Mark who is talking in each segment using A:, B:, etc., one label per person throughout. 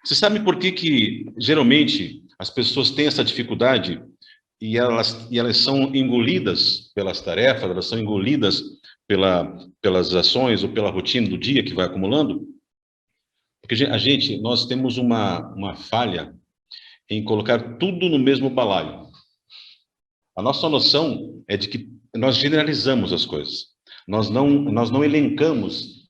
A: Você sabe por que que geralmente as pessoas têm essa dificuldade e elas são engolidas pelas tarefas, elas são engolidas pelas ações ou pela rotina do dia que vai acumulando? Porque nós temos uma falha em colocar tudo no mesmo balaio. A nossa noção é de que nós generalizamos as coisas. Nós não elencamos,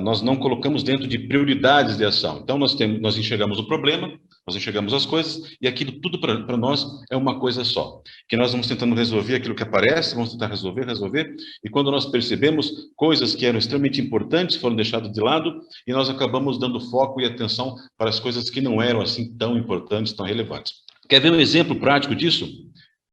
A: nós não colocamos dentro de prioridades de ação. Então, nós enxergamos o problema, nós enxergamos as coisas, e aquilo tudo para nós é uma coisa só. Que nós vamos tentando resolver aquilo que aparece, vamos tentar resolver, e quando nós percebemos, coisas que eram extremamente importantes foram deixadas de lado, e nós acabamos dando foco e atenção para as coisas que não eram assim tão importantes, tão relevantes. Quer ver um exemplo prático disso?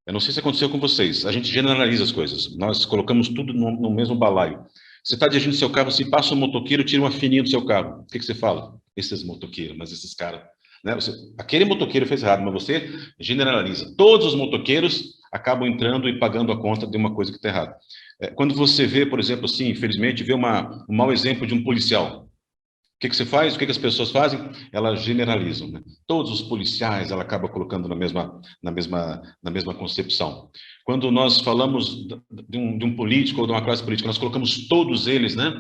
A: Eu não sei se aconteceu com vocês. A gente generaliza as coisas. Nós colocamos tudo no mesmo balaio. Você está dirigindo seu carro, se passa um motoqueiro, tira uma fininha do seu carro. O que você fala? Esses motoqueiros, mas esses caras. Né? Aquele motoqueiro fez errado, mas você generaliza. Todos os motoqueiros acabam entrando e pagando a conta de uma coisa que está errada. Quando você vê, por exemplo, assim, infelizmente, vê um mau exemplo de um policial. O que você faz? O que as pessoas fazem? Elas generalizam, né? Todos os policiais, ela acaba colocando na mesma concepção. Quando nós falamos de um político ou de uma classe política, nós colocamos todos eles, né,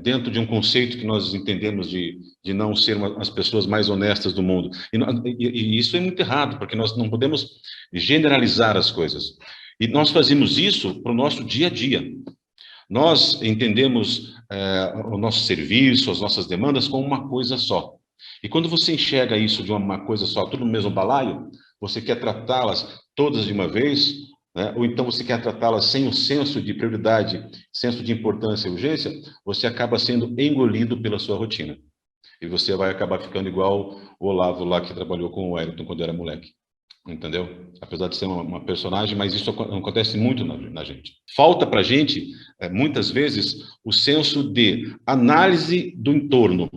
A: dentro de um conceito que nós entendemos de não ser as pessoas mais honestas do mundo. E isso é muito errado, porque nós não podemos generalizar as coisas. E nós fazemos isso para o nosso dia a dia. Nós entendemos o nosso serviço, as nossas demandas como uma coisa só. E quando você enxerga isso de uma coisa só, tudo no mesmo balaio, você quer tratá-las todas de uma vez, né? Ou então você quer tratá-las sem o senso de prioridade, senso de importância e urgência, você acaba sendo engolido pela sua rotina. E você vai acabar ficando igual o Olavo lá que trabalhou com o Wellington quando era moleque. Entendeu? Apesar de ser uma personagem, mas isso acontece muito na gente. Falta para a gente, muitas vezes, o senso de análise do entorno,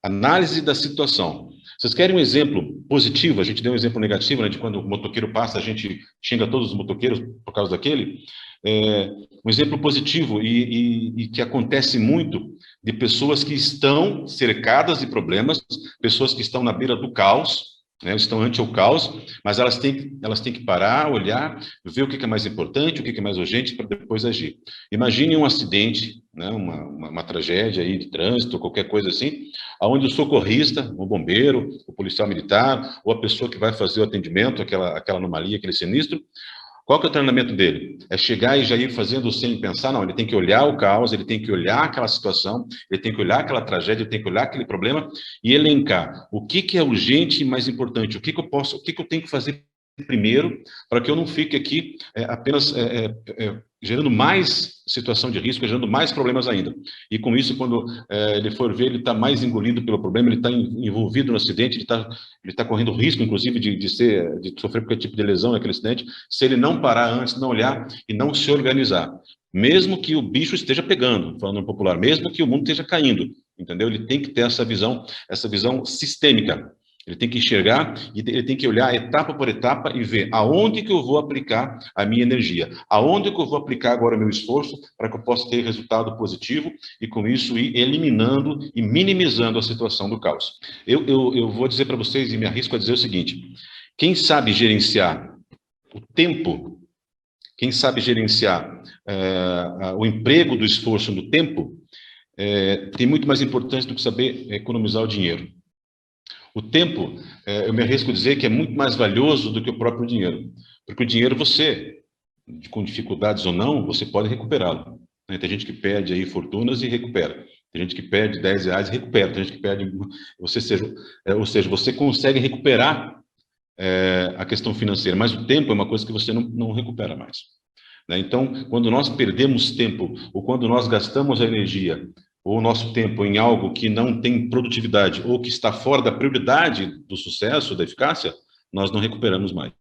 A: análise da situação. Vocês querem um exemplo positivo? A gente deu um exemplo negativo, né, de quando o motoqueiro passa, a gente xinga todos os motoqueiros por causa daquele. Um exemplo positivo e que acontece muito de pessoas que estão cercadas de problemas, pessoas que estão na beira do caos, né, estão ante o caos, mas elas têm que parar, olhar, ver o que é mais importante, o que é mais urgente, para depois agir. Imagine um acidente, né, uma tragédia aí de trânsito, qualquer coisa assim, onde o socorrista, o bombeiro, o policial militar, ou a pessoa que vai fazer o atendimento, aquela anomalia, aquele sinistro, qual que é o treinamento dele? É chegar e já ir fazendo sem pensar? Não, ele tem que olhar o caos, ele tem que olhar aquela situação, ele tem que olhar aquela tragédia, ele tem que olhar aquele problema e elencar o que é urgente e mais importante, o que eu tenho que fazer primeiro, para que eu não fique aqui apenas gerando mais situação de risco, gerando mais problemas ainda. E com isso, quando ele for ver, ele está mais engolido pelo problema, ele está envolvido no acidente, ele tá correndo risco, inclusive, de sofrer qualquer tipo de lesão naquele acidente, se ele não parar antes, não olhar e não se organizar. Mesmo que o bicho esteja pegando, falando no popular, mesmo que o mundo esteja caindo, entendeu? Ele tem que ter essa visão sistêmica. Ele tem que enxergar e ele tem que olhar etapa por etapa e ver aonde que eu vou aplicar a minha energia, aonde que eu vou aplicar agora o meu esforço para que eu possa ter resultado positivo e com isso ir eliminando e minimizando a situação do caos. Eu vou dizer para vocês e me arrisco a dizer o seguinte: quem sabe gerenciar o tempo, quem sabe gerenciar o emprego do esforço no tempo, tem muito mais importância do que saber economizar o dinheiro. O tempo, eu me arrisco a dizer que é muito mais valioso do que o próprio dinheiro. Porque o dinheiro você, com dificuldades ou não, você pode recuperá-lo. Né? Tem gente que perde aí fortunas e recupera. Tem gente que perde R$ 10 e recupera. Tem gente que perde... ou seja, você consegue recuperar a questão financeira, mas o tempo é uma coisa que você não recupera mais. Né? Então, quando nós perdemos tempo, ou quando nós gastamos a energia ou o nosso tempo em algo que não tem produtividade ou que está fora da prioridade do sucesso, da eficácia, nós não recuperamos mais.